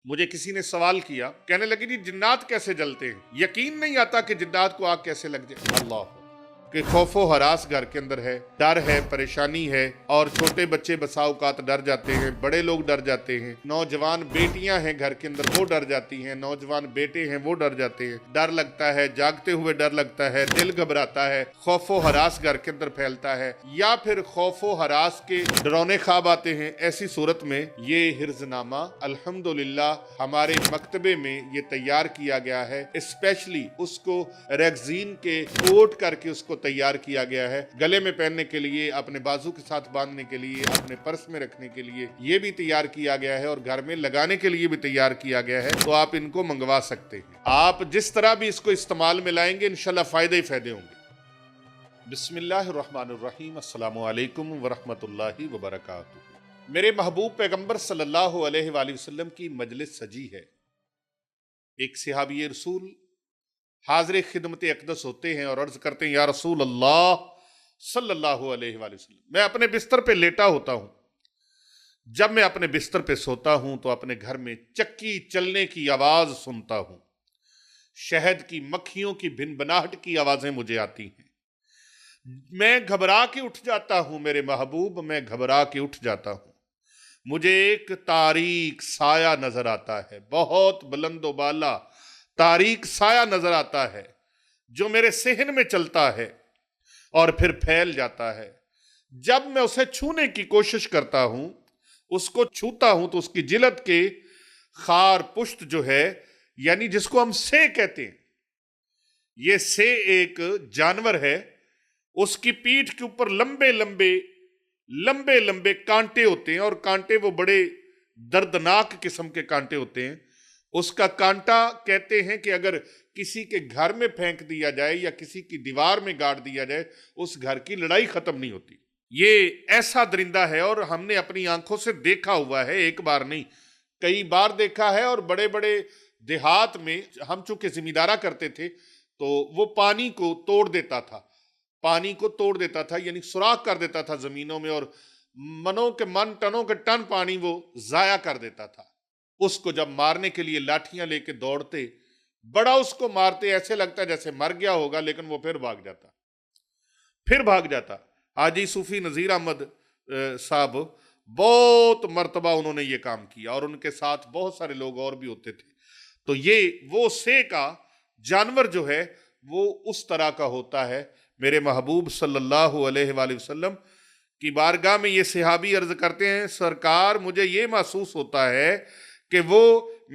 मुझे किसी ने सवाल किया, कहने लगे जी जिन्नात कैसे जलते हैं, यकीन नहीं आता कि जिन्नात को आग कैसे लग जाए। अल्लाह कि खौफो हरास घर के अंदर है, डर है, परेशानी है, और छोटे बच्चे बसा औकात डर जाते हैं, बड़े लोग डर जाते हैं, नौजवान बेटियां हैं घर के अंदर वो डर जाती हैं, नौजवान बेटे हैं वो डर जाते हैं, डर लगता है, जागते हुए डर लगता है, दिल घबराता है, खौफो हरास घर के अंदर फैलता है, या फिर खौफो हरास के डरौने ख्वाब आते हैं। ऐसी सूरत में ये हिर्जनामा अल्हम्दुलिल्लाह हमारे मकतबे में ये तैयार किया गया है, स्पेशली उसको रेक्जीन के कोट करके उसको तैयार किया गया है, गले में पहनने के लिए, अपने बाजू के साथ बांधने के लिए, अपने पर्स में रखने के लिए ये भी तैयार किया गया है, और घर में लगाने के लिए भी तैयार किया गया है। तो आप इनको मंगवा सकते हैं। आप जिस तरह भी इसको इस्तेमाल में लाएंगे इंशाल्लाह फायदे ही फायदे होंगे। बिस्मिल्लाहिर्रहमानिर्रहीम, अस्सलामु अलैकुम वरहमतुल्लाहि वबरकातुहू। मेरे महबूब पैगंबर सल्लल्लाहु अलैहि वसल्लम की मजलिस सजी है। एक सहाबी रसूल हाजिर खिदमत अक़दस होते हैं और अर्ज करते हैं, या रसूल अल्लाह सल्लल्लाहु अलैहि वसल्लम, मैं अपने बिस्तर पे लेटा होता हूं, जब मैं अपने बिस्तर पे सोता हूं तो अपने घर में चक्की चलने की आवाज सुनता हूं, शहद की मक्खियों की भिनभिनाहट की आवाजें मुझे आती हैं, मैं घबरा के उठ जाता हूं मेरे महबूब, मैं घबरा के उठ जाता हूं। मुझे एक तारीक साया नजर आता है, बहुत बुलंदोबाला तारीक साया नजर आता है, जो मेरे सेहन में चलता है और फिर फैल जाता है। जब मैं उसे छूने की कोशिश करता हूं, उसको छूता हूं, तो उसकी जिलद के खार पुष्ट जो है, यानी जिसको हम से कहते हैं, ये से एक जानवर है, उसकी पीठ के ऊपर लंबे लंबे लंबे लंबे कांटे होते हैं, और कांटे वो बड़े दर्दनाक किस्म के कांटे होते हैं। उसका कांटा कहते हैं कि अगर किसी के घर में फेंक दिया जाए या किसी की दीवार में गाड़ दिया जाए, उस घर की लड़ाई खत्म नहीं होती। ये ऐसा दरिंदा है, और हमने अपनी आंखों से देखा हुआ है, एक बार नहीं कई बार देखा है। और बड़े बड़े देहात में हम चूंकि जिम्मेदारा करते थे, तो वो पानी को तोड़ देता था, पानी को तोड़ देता था, यानी सुराख कर देता था जमीनों में, और मनों के मन, टनों के टन पानी वो जाया कर देता था। उसको जब मारने के लिए लाठियां लेके दौड़ते, बड़ा उसको मारते, ऐसे लगता जैसे मर गया होगा, लेकिन वो फिर भाग जाता, फिर भाग जाता। हाजी सूफी नजीर अहमद साहब बहुत मर्तबा उन्होंने ये काम किया, और उनके साथ बहुत सारे लोग और भी होते थे। तो ये वो से का जानवर जो है वो उस तरह का होता है। मेरे महबूब सल्लल्लाहु अलैहि वसल्लम की बारगाह में ये सहाबी अर्ज करते हैं, सरकार मुझे ये महसूस होता है कि वो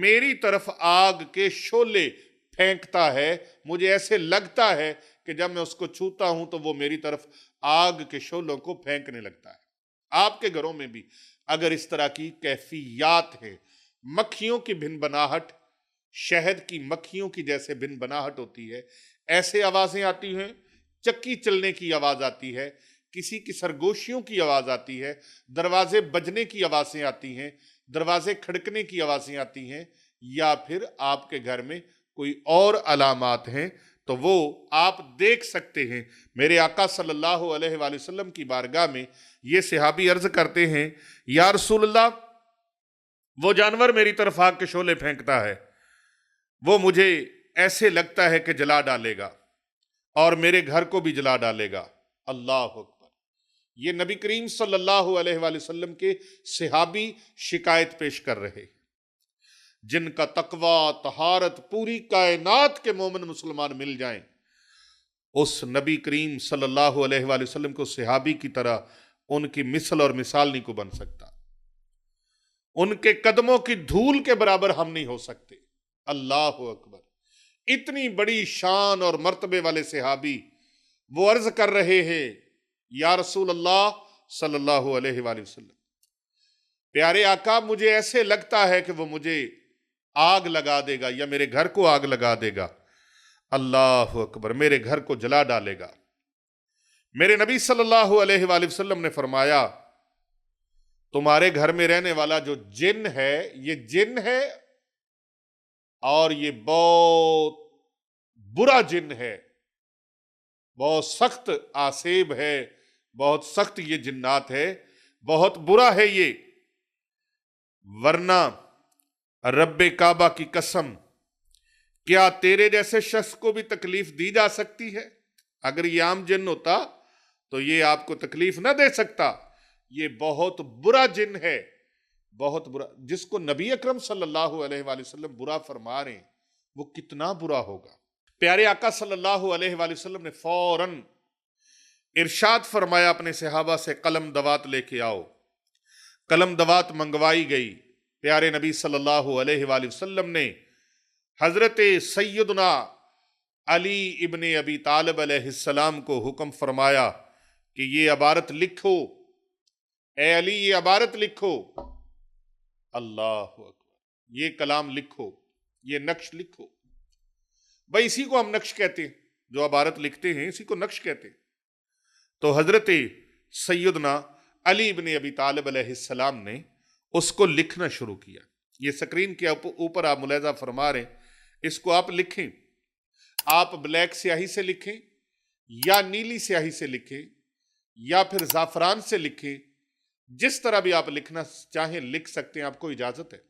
मेरी तरफ आग के शोले फेंकता है, मुझे ऐसे लगता है कि जब मैं उसको छूता हूं तो वो मेरी तरफ आग के शोलों को फेंकने लगता है। आपके घरों में भी अगर इस तरह की कैफियत है, मक्खियों की भिनभिनाहट, शहद की मक्खियों की जैसे भिनभिनाहट होती है, ऐसे आवाजें आती हैं, चक्की चलने की आवाज आती है, किसी की सरगोशियों की आवाज आती है, दरवाजे बजने की आवाजें आती हैं, दरवाजे खड़कने की आवाजें आती हैं, या फिर आपके घर में कोई और अलामात हैं, तो वो आप देख सकते हैं। मेरे आका सल्लल्लाहु अलैहि वसल्लम की बारगाह में ये सहाबी अर्ज करते हैं, या रसूलल्लाह, वो जानवर मेरी तरफ आग के शोले फेंकता है, वो मुझे ऐसे लगता है कि जला डालेगा, और मेरे घर को भी जला डालेगा। अल्लाह अकबर। ये नबी करीम सल्लल्लाहु अलैहि वसल्लम के सहाबी शिकायत पेश कर रहे, जिनका तकवा तहारत पूरी कायनात के मोमिन मुसलमान मिल जाएं, उस नबी करीम सल्लल्लाहु अलैहि वसल्लम को सहाबी की तरह उनकी मिसल और मिसाल नहीं को बन सकता, उनके कदमों की धूल के बराबर हम नहीं हो सकते। अल्लाह अकबर। इतनी बड़ी शान और मर्तबे वाले सहाबी वो अर्ज कर रहे हैं, या रसूल अल्लाह सल्लल्लाहु अलैहि वसल्लम, प्यारे आका, मुझे ऐसे लगता है कि वो मुझे आग लगा देगा या मेरे घर को आग लगा देगा। अल्लाह अकबर, मेरे घर को जला डालेगा। मेरे नबी सल्लल्लाहु अलैहि वसल्लम ने फरमाया, तुम्हारे घर में रहने वाला जो जिन है, ये जिन है, और ये बहुत बुरा जिन है, बहुत सख्त आसेब है, बहुत सख्त ये जिन्नात है, बहुत बुरा है ये, वरना रब्बे काबा की कसम, क्या तेरे जैसे शख्स को भी तकलीफ दी जा सकती है? अगर ये आम जिन होता तो ये आपको तकलीफ ना दे सकता। ये बहुत बुरा जिन है, बहुत बुरा, जिसको नबी अकरम सल्लल्लाहु अलैहि वसल्लम बुरा फरमा रहे हैं, वो कितना बुरा होगा। प्यारे आका सल्लल्लाहु अलैहि वसल्लम ने फौरन इरशाद फरमाया अपने सहाबा से, कलम दवात लेके आओ। कलम दवात मंगवाई गई। प्यारे नबी सल्लल्लाहु अलैहि वसल्लम ने हजरत सैयदना अली इब्ने अबी तालिब अलैहिस्सलाम को हुक्म फरमाया कि ये इबारत लिखो, ए अली ये इबारत लिखो। अल्लाह अकबर, ये कलाम लिखो, ये नक्श लिखो। भाई इसी को हम नक्श कहते हैं, जो इबारत लिखते हैं इसी को नक्श कहते हैं। तो हजरत सैयदना अली इब्ने अबी तालिब अलैहिस्सलाम ने उसको लिखना शुरू किया। ये स्क्रीन के ऊपर आप मुलाहिजा फरमा रहे हैं, इसको आप लिखें। आप ब्लैक स्याही से लिखें या नीली स्याही से लिखें या फिर जाफरान से लिखें, जिस तरह भी आप लिखना चाहें लिख सकते हैं, आपको इजाजत है।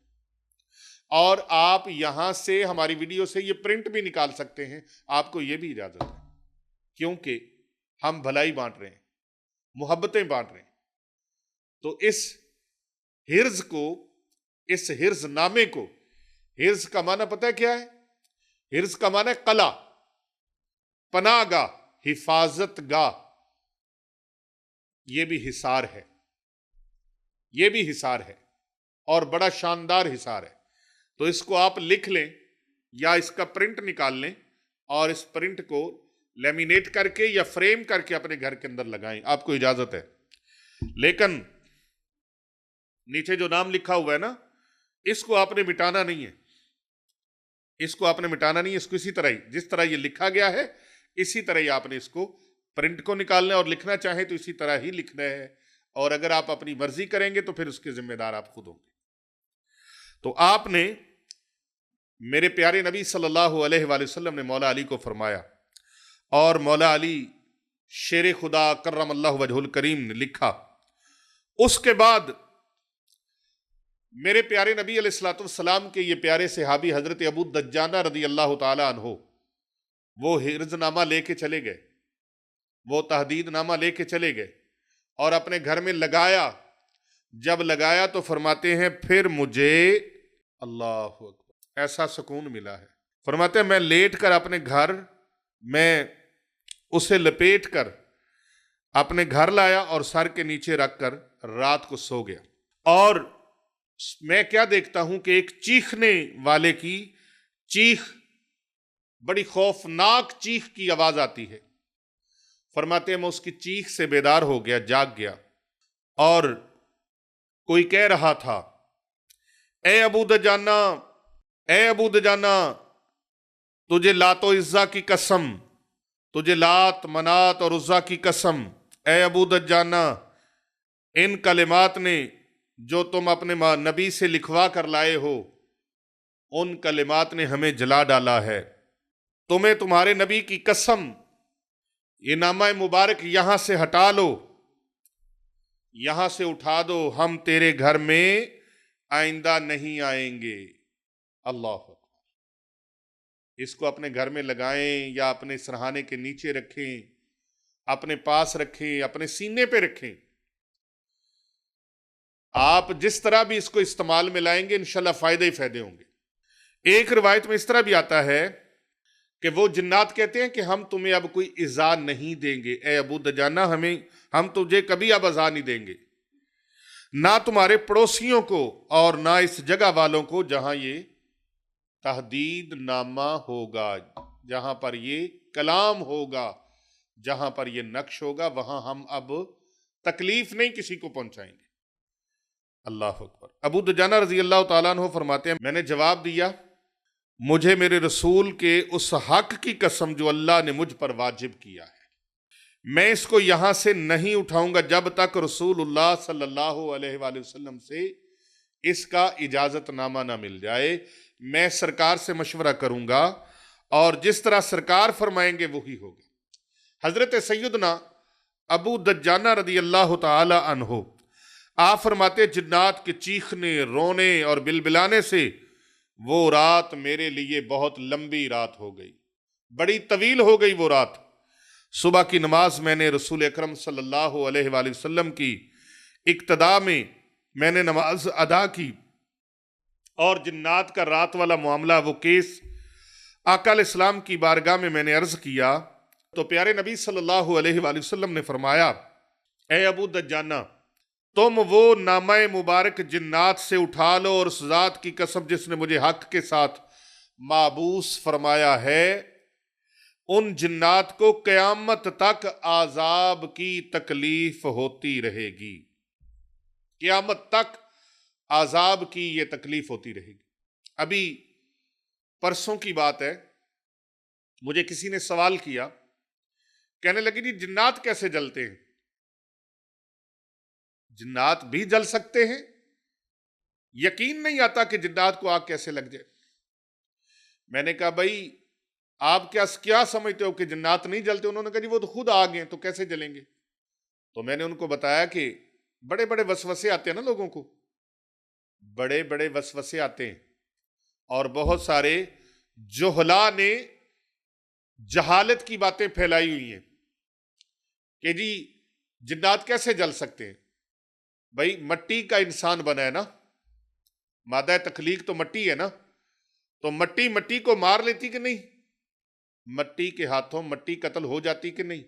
और आप यहां से हमारी वीडियो से ये प्रिंट भी निकाल सकते हैं, आपको ये भी इजाजत है, क्योंकि हम भलाई बांट रहे हैं, मोहब्बतें बांट रहे हैं। तो इस हिर्ज को, इस हिर्ज नामे को, हिर्ज का माना पता है क्या है? हिर्ज का माना है कला, पनागा, हिफाजत गाह। यह भी हिसार है, यह भी हिसार है और बड़ा शानदार हिसार है। तो इसको आप लिख लें या इसका प्रिंट निकाल लें और इस प्रिंट को लेमिनेट करके या फ्रेम करके अपने घर के अंदर लगाएं, आपको इजाजत है। लेकिन नीचे जो नाम लिखा हुआ है ना, इसको आपने मिटाना नहीं है, इसको आपने मिटाना नहीं है। इसको इसी तरह ही, जिस तरह ये लिखा गया है इसी तरह ही आपने इसको प्रिंट को निकालना है, और लिखना चाहे तो इसी तरह ही लिखना है। और अगर आप अपनी मर्जी करेंगे तो फिर उसके जिम्मेदार आप खुद होंगे। तो आपने, मेरे प्यारे नबी सल्लल्लाहु अलैहि वसल्लम ने मौला अली को फरमाया, और मौला अली शेर खुदा कर्रमल्लाहु वजहुल करीम ने लिखा। उसके बाद मेरे प्यारे नबी अलैहिस्सलाम के ये प्यारे सहाबी हजरत अबू दज्जाना रदी अल्लाह ताला अन्हो, वो हिर्जनामा लेके चले गए, वो तहदीदनामा लेके चले गए और अपने घर में लगाया। जब लगाया तो फरमाते हैं फिर मुझे अल्लाह अकबर ऐसा सुकून मिला है। फरमाते हैं मैं लेट कर अपने घर में उसे लपेट कर अपने घर लाया और सर के नीचे रखकर रात को सो गया। और मैं क्या देखता हूं कि एक चीखने वाले की चीख, बड़ी खौफनाक चीख की आवाज आती है। फरमाते हैं मैं उसकी चीख से बेदार हो गया, जाग गया, और कोई कह रहा था, ए अबू दजाना, ए अबू दजाना, तुझे लातो इज्जा की कसम, तुझे लात मनात और उज्जा की कसम, ए अबू दजाना, इन कलिमात ने जो तुम अपने नबी से लिखवा कर लाए हो, उन कलिमात ने हमें जला डाला है। तुम्हें तुम्हारे नबी की कसम, ये नामा मुबारक यहां से हटा लो, यहां से उठा दो, हम तेरे घर में आइंदा नहीं आएंगे। अल्लाह अकबर। इसको अपने घर में लगाएं या अपने सरहाने के नीचे रखें, अपने पास रखें, अपने सीने पे रखें। आप जिस तरह भी इसको इस्तेमाल में लाएंगे इंशाल्लाह फायदे ही फायदे होंगे। एक रिवायत में इस तरह भी आता है कि वो जिन्नात कहते हैं कि हम तुम्हें अब कोई इज़ा नहीं देंगे, ए अबू दजाना, हम तुझे कभी अब अज़ा नहीं देंगे, ना तुम्हारे पड़ोसियों को और ना इस जगह वालों को जहां ये तहदीद नामा होगा, जहां पर ये कलाम होगा, जहां पर ये नक्श होगा, वहां हम अब तकलीफ नहीं किसी को पहुंचाएंगे। अल्लाह अकबर। अबू दजाना रजी अल्लाह तआला अन्हु फरमाते हैं मैंने जवाब दिया, मुझे मेरे रसूल के उस हक की कसम जो अल्लाह ने मुझ पर वाजिब किया है, मैं इसको यहां से नहीं उठाऊंगा जब तक रसूलुल्लाह सल्लल्लाहु अलैहि वसल्लम से इसका इजाजतनामा ना मिल जाए। मैं सरकार से मशवरा करूंगा और जिस तरह सरकार फरमाएंगे वही होगा। हजरत सैयदना अबू दज्जाना रदी अल्लाह तआला अन्हु आप फरमाते जिन्नात के चीखने, रोने और बिलबिलाने से वो रात मेरे लिए बहुत लंबी रात हो गई, बड़ी तवील हो गई वो रात। सुबह की नमाज मैंने रसूल अकरम सल्लल्लाहु अलैहि वसल्लम की इक्तदा में मैंने नमाज अदा की, और जिन्नात का रात वाला मामला, वो केस आका इस्लाम की बारगाह में मैंने अर्ज किया, तो प्यारे नबी सल्लल्लाहु अलैहि वसल्लम ने फरमाया, ए अबू दज्जाना, तुम वो नामा मुबारक जिन्नात से उठा लो, और उस जात की कसम जिसने मुझे हक के साथ माबूस फरमाया है, उन जिन्नात को क़यामत तक आजाब की तकलीफ होती रहेगी। क़यामत तक आजाब की ये तकलीफ होती रहेगी। अभी परसों की बात है, मुझे किसी ने सवाल किया, कहने लगे जी जिन्नात कैसे जलते हैं? जिन्नात भी जल सकते हैं? यकीन नहीं आता कि जिन्नात को आग कैसे लग जाए। मैंने कहा भाई आप क्या समझते हो कि जिन्नात नहीं जलते? उन्होंने कहा जी वो तो खुद आग हैं, तो कैसे जलेंगे? तो मैंने उनको बताया कि बड़े बड़े वसवसे आते हैं ना लोगों को, बड़े बड़े वसवसे आते हैं, और बहुत सारे जोहला ने जहालत की बातें फैलाई हुई हैं कि जी जिन्नात कैसे जल सकते हैं। भाई मट्टी का इंसान बना है ना, मादा तख्लीक तो मट्टी है ना, तो मट्टी मट्टी को मार लेती कि नहीं? मट्टी के हाथों मट्टी कत्ल हो जाती कि नहीं?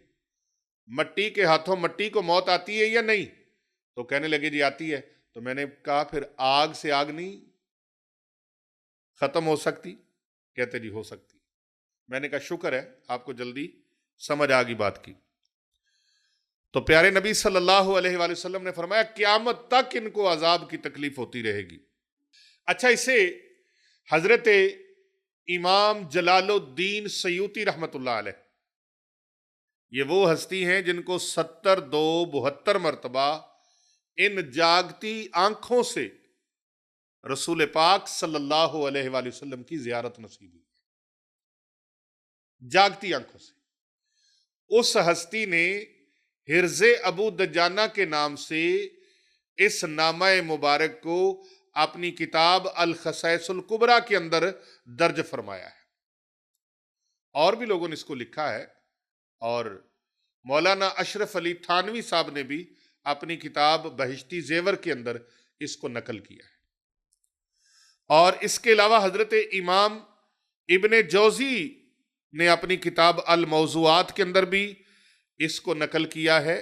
मट्टी के हाथों मट्टी को मौत आती है या नहीं? तो कहने लगे जी आती है। तो मैंने कहा फिर आग से आग नहीं खत्म हो सकती? कहते जी हो सकती। मैंने कहा शुक्र है आपको जल्दी समझ आ गई बात की। तो प्यारे नबी सल्लल्लाहु अलैहि वसल्लम ने फरमाया क़यामत तक इनको अजाब की तकलीफ होती रहेगी। अच्छा, इसे हजरत इमाम जलालुद्दीन सयूती रहमतुल्लाह अलैह, ये वो हस्ती हैं जिनको 72 मरतबा इन जागती आंखों से रसूल पाक सल्लल्लाहु अलैहि वसल्लम की जियारत नसीब हुई, जागती आंखों से। उस हस्ती ने हिर्ज़े अबू दजाना के नाम से इस नामा मुबारक को अपनी किताब अल खसैसुल कुबरा के अंदर दर्ज फरमाया है। और भी लोगों ने इसको लिखा है, और मौलाना अशरफ अली थानवी साहब ने भी अपनी किताब बहिश्ती जेवर के अंदर इसको नकल किया है। और इसके अलावा हजरत इमाम इब्ने जौजी ने अपनी किताब अल मौज़ूआत के अंदर भी इसको नकल किया है,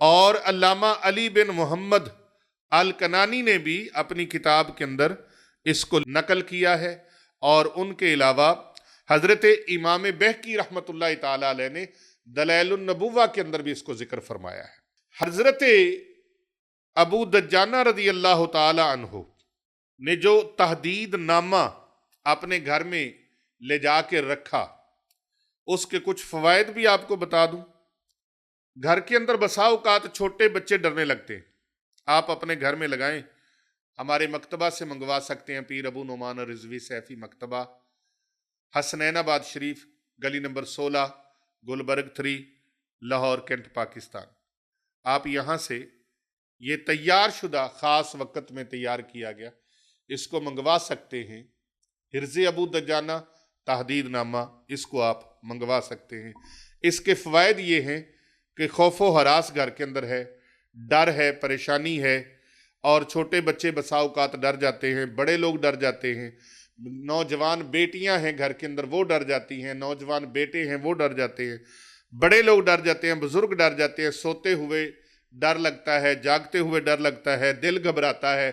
और अल्लामा अली बिन मोहम्मद अल कनानी ने भी अपनी किताब के अंदर इसको नकल किया है, और उनके अलावा हजरत इमाम बहकी रहमतुल्लाह ताला अलैह ने दलाइलुन नबुव्वा के अंदर भी इसको जिक्र फरमाया है। हजरत अबू दज्जाना रदी अल्लाह ताला अन्हु ने जो तहदीद नामा अपने घर में ले जाके रखा, उसके कुछ फवायद भी आपको बता दूं। घर के अंदर बसा औकात छोटे बच्चे डरने लगते हैं, आप अपने घर में लगाएं, हमारे मकतबा से मंगवा सकते हैं, पीर अबू नुमान रिजवी सैफी मकतबा, हसनैनाबाद शरीफ, गली नंबर 16, गुलबर्ग 3, लाहौर कैंट पाकिस्तान। आप यहाँ से ये तैयार शुदा ख़ास वक़्त में तैयार किया गया इसको मंगवा सकते हैं। हिर्ज़े अबू दजाना तहदीद नामा, इसको आप मंगवा सकते हैं। इसके फ़वायद ये हैं कि खौफो हरास घर के अंदर है, डर है, परेशानी है, और छोटे बच्चे बसा औकात डर जाते हैं, बड़े लोग डर जाते हैं, नौजवान बेटियां हैं घर के अंदर वो डर जाती हैं, नौजवान बेटे हैं वो डर जाते हैं, बड़े लोग डर जाते हैं, बुजुर्ग डर जाते हैं, सोते हुए डर लगता है, जागते हुए डर लगता है, दिल घबराता है,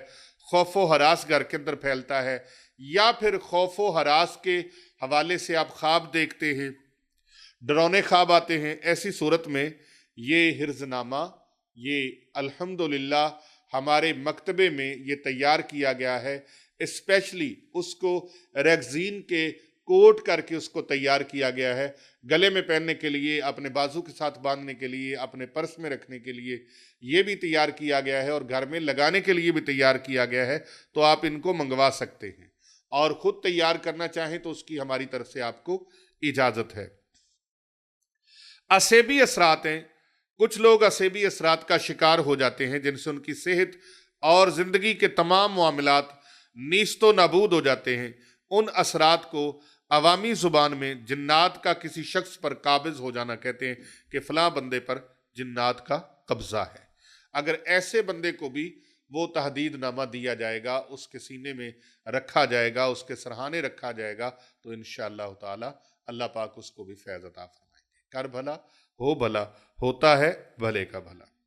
खौफो हरास घर के अंदर फैलता है, या फिर खौफो हरास के हवाले से आप ख्वाब देखते हैं, डरौने ख्वाब आते हैं। ऐसी सूरत में ये हिर्ज़नामा, ये अल्हम्दुलिल्लाह हमारे मकतबे में ये तैयार किया गया है, स्पेशली उसको रेगजीन के कोट करके उसको तैयार किया गया है, गले में पहनने के लिए, अपने बाजू के साथ बांधने के लिए, अपने पर्स में रखने के लिए ये भी तैयार किया गया है, और घर में लगाने के लिए भी तैयार किया गया है। तो आप इनको मंगवा सकते हैं, और ख़ुद तैयार करना चाहें तो उसकी हमारी तरफ से आपको इजाज़त है। असेबी असरात हैं, कुछ लोग असेबी असरात का शिकार हो जाते हैं जिनसे उनकी सेहत और ज़िंदगी के तमाम मामलात नीस्तो नाबूद हो जाते हैं। उन असरात को अवामी जुबान में जिन्नात का किसी शख्स पर काबिज हो जाना कहते हैं कि फलां बंदे पर जिन्नात का कब्जा है। अगर ऐसे बंदे को भी वो तहदीदनामा दिया जाएगा, उसके सीने में रखा जाएगा, उसके सरहाने रखा जाएगा, तो इंशाअल्लाह ताला अल्लाह पाक उसको भी फैज़ अता फरमाएंगे। कर भला हो भला, होता है भले का भला।